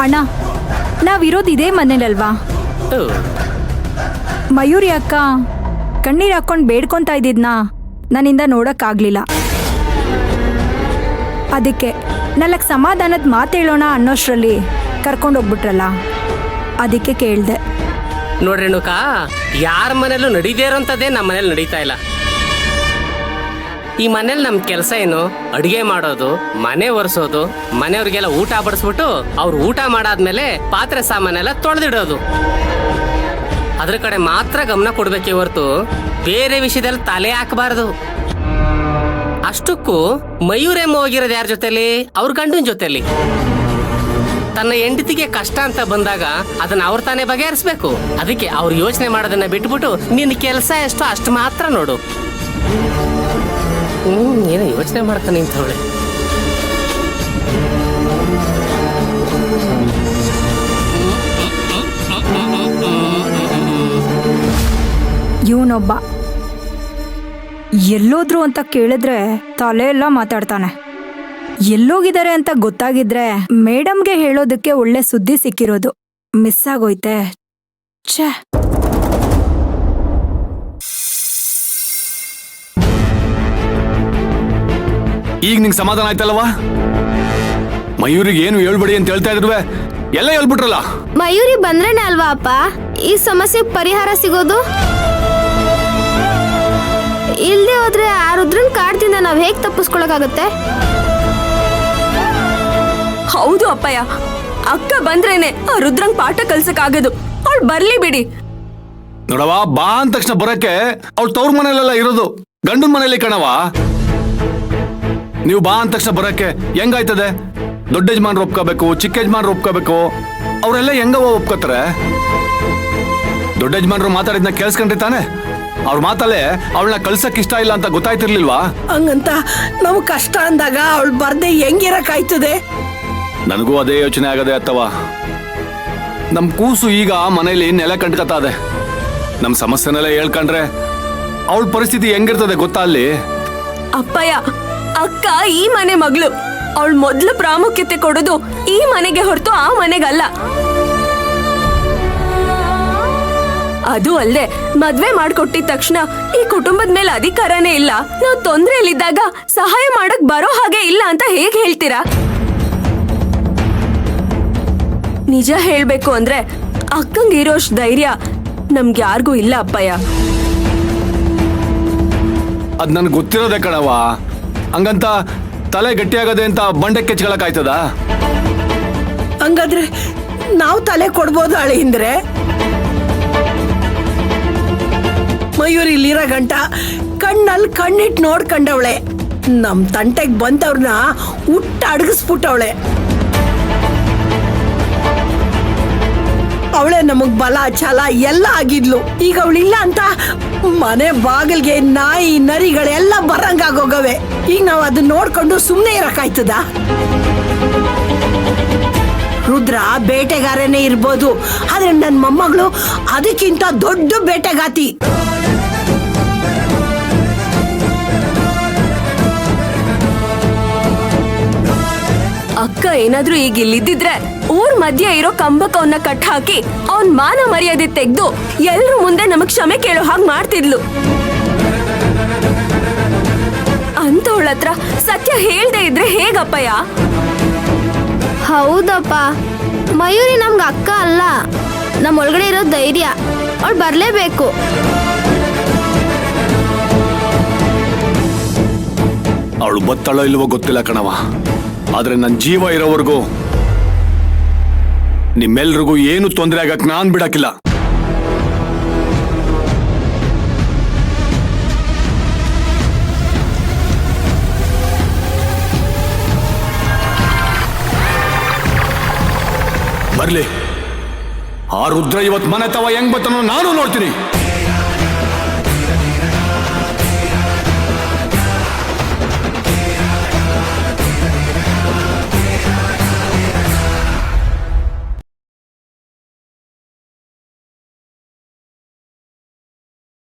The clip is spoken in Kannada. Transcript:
ಅಣ್ಣ, ನಾವಿರೋದು ಇದೇ ಮನೇಲಲ್ವಾ? ಮಯೂರಿ ಅಕ್ಕ ಕಣ್ಣೀರು ಹಾಕೊಂಡು ಬೇಡ್ಕೊತಾ ಇದ್ದಿದ್ನ ನನ್ನಿಂದ ನೋಡೋಕ್ಕಾಗಲಿಲ್ಲ. ಅದಕ್ಕೆ ನಾಲ್ಕು ಸಮಾಧಾನದ ಮಾತೇಳೋಣ ಅನ್ನೋಷ್ಟರಲ್ಲಿ ಕರ್ಕೊಂಡೋಗ್ಬಿಟ್ರಲ್ಲ, ಅದಕ್ಕೆ ಕೇಳಿದೆ. ನೋಡ್ರಿ ರೇಣುಕಾ, ಯಾರ ಮನೇಲೂ ನಡೀದೇ ಇರೋಂಥದ್ದೇ ನಮ್ಮ ಮನೇಲಿ ನಡೀತಾ ಇಲ್ಲ. ಈ ಮನೇಲಿ ನಮ್ಮ ಕೆಲಸ ಏನು? ಅಡುಗೆ ಮಾಡೋದು, ಮನೆ ಒರೆಸೋದು, ಮನೆಯವ್ರಿಗೆಲ್ಲ ಊಟ ಬಡಿಸ್ಬಿಟ್ಟು ಅವ್ರು ಊಟ ಮಾಡಾದ್ಮೇಲೆ ಪಾತ್ರೆ ಸಾಮಾನೆಲ್ಲ ತೊಳೆದಿಡೋದು. ಅದ್ರ ಕಡೆ ಮಾತ್ರ ಗಮನ ಕೊಡ್ಬೇಕೇ ಹೊರತು ಬೇರೆ ವಿಷಯದಲ್ಲಿ ತಲೆ ಹಾಕಬಾರ್ದು. ಅಷ್ಟಕ್ಕೂ ಮಯೂರೇಮ್ಮ ಹೋಗಿರೋದು ಯಾರ ಜೊತೆಲಿ? ಅವ್ರ ಗಂಡನ ಜೊತೆಲಿ. ತನ್ನ ಹೆಂಡತಿಗೆ ಕಷ್ಟ ಅಂತ ಬಂದಾಗ ಅದನ್ನ ಅವ್ರ ತಾನೇ ಬಗೆಹರಿಸ್ಬೇಕು. ಅದಕ್ಕೆ ಅವ್ರು ಯೋಚನೆ ಮಾಡೋದನ್ನ ಬಿಟ್ಬಿಟ್ಟು ನಿನ್ನ ಕೆಲಸ ಎಷ್ಟೋ ಅಷ್ಟು ಮಾತ್ರ ನೋಡು. ಏನೋ ಯೋಚನೆ ಮಾಡ್ತಾನೆ ಇಂಥವಳೆ. ಇವನೊಬ್ಬ ಎಲ್ಲೋದ್ರು ಅಂತ ಕೇಳಿದ್ರೆ ತಲೆ ಎಲ್ಲ ಮಾತಾಡ್ತಾನೆ. ಎಲ್ಲೋಗಿದ್ದಾರೆ ಅಂತ ಗೊತ್ತಾಗಿದ್ರೆ ಮೇಡಮ್ಗೆ ಹೇಳೋದಕ್ಕೆ ಒಳ್ಳೆ ಸುದ್ದಿ ಸಿಕ್ಕಿರೋದು. ಮಿಸ್ ಆಗೋಯ್ತೆ. ಛೇ. ಈಗ ನಿಂಗೆ ಸಮಾಧಾನ ಆಯ್ತಲ್ವಾ? ಮಯೂರಿಗೆ ಏನು ಹೇಳ್ಬೇಡಿ ಅಂತ ಹೇಳ್ತಾ ಇದ್ರುವೆ ಎಲ್ಲ ಹೇಳ್ಬಿಟ್ರಲ್ಲ. ಮಯೂರಿ ಬಂದ್ರೇನೆ ಅಲ್ವಾ ಅಪ್ಪ ಈ ಸಮಸ್ಯೆ ಪರಿಹಾರ ಸಿಗೋದು? ಇಲ್ದೆ ಹೋದ್ರೆ ಆ ರುದ್ರನ್ ಕಾಡ್ದಿಂದ ನಾವ್ ಹೇಗ್ ತಪ್ಪಿಸ್ಕೊಳಕಾಗತ್ತೆ? ಹೌದು ಅಪ್ಪಯ್ಯ, ಅಕ್ಕ ಬಂದ್ರೇನೆ ಆ ರುದ್ರಂಗ್ ಪಾಠ ಕಲ್ಸಕ್ಕಾಗದು. ಅವಳು ಬರ್ಲಿ ಬಿಡಿ. ನೋಡವ, ಬಾ ಅಂದ ತಕ್ಷಣ ಬರಕ್ಕೆ ಅವ್ಳು ತವ್ರ ಮನೇಲೆಲ್ಲ ಇರೋದು, ಗಂಡನ ಮನೇಲಿ ಕಣವ. ನೀವು ಬಾ ಅಂದ ತಕ್ಷಣ ಬರಕ್ಕೆ ಹೆಂಗಾಯ್ತದೆ? ದೊಡ್ಡ ಯಜಮಾನ್ರು ಒಪ್ಕೋಬೇಕು, ಚಿಕ್ಕ ಯಜಮಾನ್ರು ಒಪ್ಕೋಬೇಕು. ಅವರೆಲ್ಲ ಹೆಂಗವ ಒಪ್ಕೋತಾರೆ? ದೊಡ್ಡ ಯಜಮಾನ್ರು ಮಾತಾಡಿದ್ನ ಕೇಳಿಸ್ಕೊಂಡ್ರಿ ತಾನೆ? ಅವ್ರ ಮಾತಲ್ಲೇ ಅವಳನ್ನ ಕಳ್ಸಕ್ ಇಷ್ಟ ಇಲ್ಲ ಅಂತ ಗೊತ್ತಾಯ್ತಿರ್ಲಿಲ್ವಾ? ಹಂಗಂತ ನಮ್ಗ್ ಕಷ್ಟ ಅಂದಾಗ ಅವಳು ಬರ್ದೆ ಹೆಂಗಿರಕಾಯ್ತದೆ? ನನಗೂ ಅದೇ ಯೋಚನೆ ಆಗದೆ ಅತ್ತವ. ನಮ್ ಕೂಸು ಈಗ ಮನೇಲಿ ನೆಲ ಕಂಡ್ಕತ್ತದೆ. ನಮ್ ಸಮಸ್ಯೆನೆಲ್ಲ ಹೇಳ್ಕೊಂಡ್ರೆ ಅವಳ ಪರಿಸ್ಥಿತಿ ಹೆಂಗಿರ್ತದೆ ಗೊತ್ತಾ ಅಲ್ಲಿ? ಅಪ್ಪಯ್ಯ, ಅಕ್ಕ ಈ ಮನೆ ಮಗಳು. ಅವಳು ಮೊದ್ಲು ಪ್ರಾಮುಖ್ಯತೆ ಕೊಡೋದು ಈ ಮನೆಗೆ ಹೊರತು ಆ ಮನೆಗಲ್ಲ. ಅದು ಅಲ್ಲದೆ ಮದ್ವೆ ಮಾಡ್ಕೊಟ್ಟಿದ ತಕ್ಷಣ ಈ ಕುಟುಂಬದ ಮೇಲೆ ಅಧಿಕಾರನೇ ಇಲ್ಲ, ನಾವು ತೊಂದ್ರೆಯಲ್ಲಿದ್ದಾಗ ಸಹಾಯ ಮಾಡಕ್ ಬರೋ ಹಾಗೆ ಇಲ್ಲ ಅಂತ ಹೇಗ್ ಹೇಳ್ತೀರಾ? ನಿಜ ಹೇಳ್ಬೇಕು ಅಂದ್ರೆ ಅಕ್ಕಂಗ್ ಇರೋಷ್ಟು ಧೈರ್ಯ ನಮ್ಗೆ ಯಾರಿಗೂ ಇಲ್ಲ ಅಪ್ಪಯ್ಯ. ಅದ್ ನನ್ಗೆ ಗೊತ್ತಿರೋದೆ ಕಣವ. ಹಂಗಂತ ತಲೆ ಗಟ್ಟಿಯಾಗದೆ ಅಂತ ಬಂಡೆ ಕೆಚ್ಕೊಳಕಾಯ್ತದ? ಹಂಗಾದ್ರೆ ನಾವು ತಲೆ ಕೊಡ್ಬೋದು ಅಳಿಂದ್ರೆ? ಮಯೂರಿ ಇಲ್ಲಿರೋ ಗಂಟ ಕಣ್ಣಲ್ಲಿ ಕಣ್ಣಿಟ್ಟು ನೋಡ್ಕೊಂಡವಳೆ. ನಮ್ ತಂಟೆಗ್ ಬಂದವ್ರನ್ನ ಹುಟ್ಟ ಅಡಗಿಸ್ಬಿಟ್ಟವಳೆ. ಅವಳೆ ನಮಗ್ ಬಲ ಛಲ ಎಲ್ಲ ಆಗಿದ್ಲು. ಈಗ ಅವಳಿಲ್ಲ ಅಂತ ಮನೆ ಬಾಗಿಲ್ಗೆ ನಾಯಿ ನರಿಗಳೆಲ್ಲ ಬರಂಗಾಗೋಗವೆ. ಈಗ ನಾವು ಅದನ್ನ ನೋಡ್ಕೊಂಡು ಸುಮ್ಮನೆ ಇರಕಾಯ್ತದ? ರುದ್ರ ಬೇಟೆಗಾರನೇ ಇರ್ಬೋದು, ಆದ್ರೆ ನನ್ನ ಮೊಮ್ಮಗಳು ಅದಕ್ಕಿಂತ ದೊಡ್ಡ ಬೇಟೆಗಾತಿ. ಅಕ್ಕ ಏನಾದ್ರೂ ಈಗ ಇಲ್ಲಿದ್ದಿದ್ರೆ ಊರ್ ಮಧ್ಯ ಇರೋ ಕಂಬಕವನ್ನ ಕಟ್ ಹಾಕಿ ಅವನ್ ಮಾನ ಮರ್ಯಾದೆ ತೆಗ್ದು ಎಲ್ರ ಮುಂದೆ ನಮಗ್ ಕ್ಷಮೆ ಕೇಳೋ ಹಾಗೆ ಮಾಡ್ತಿದ್ಲು. ಅಂತವಳತ್ರ ಸತ್ಯ ಹೇಳ್ದೆ ಇದ್ರೆ ಹೇಗಪ್ಪಯ್ಯ? ಹೌದಪ್ಪ, ಮಯೂರಿ ನಮ್ಗೆ ಅಕ್ಕ ಅಲ್ಲ, ನಮ್ಮ ಒಳಗಡೆ ಇರೋ ಧೈರ್ಯ. ಅವಳು ಬರ್ಲೇಬೇಕು. ಅವಳು ಬತ್ತಳೋ ಇಲ್ವೋ ಗೊತ್ತಿಲ್ಲ ಕಣವ, ಆದ್ರೆ ನನ್ನ ಜೀವ ಇರೋವರೆಗೂ ನಿಮ್ಮೆಲ್ರಿಗೂ ಏನು ತೊಂದರೆ ಆಗಕ್ ನಾನ್ ಬಿಡಕ್ಕಿಲ್ಲ. ಬರ್ಲಿ, ಆ ರುದ್ರ ಇವತ್ ಮನೆ ತವ ಹೆಂಗ್ ಬತ್ತನೋ ನಾನು ನೋಡ್ತೀನಿ.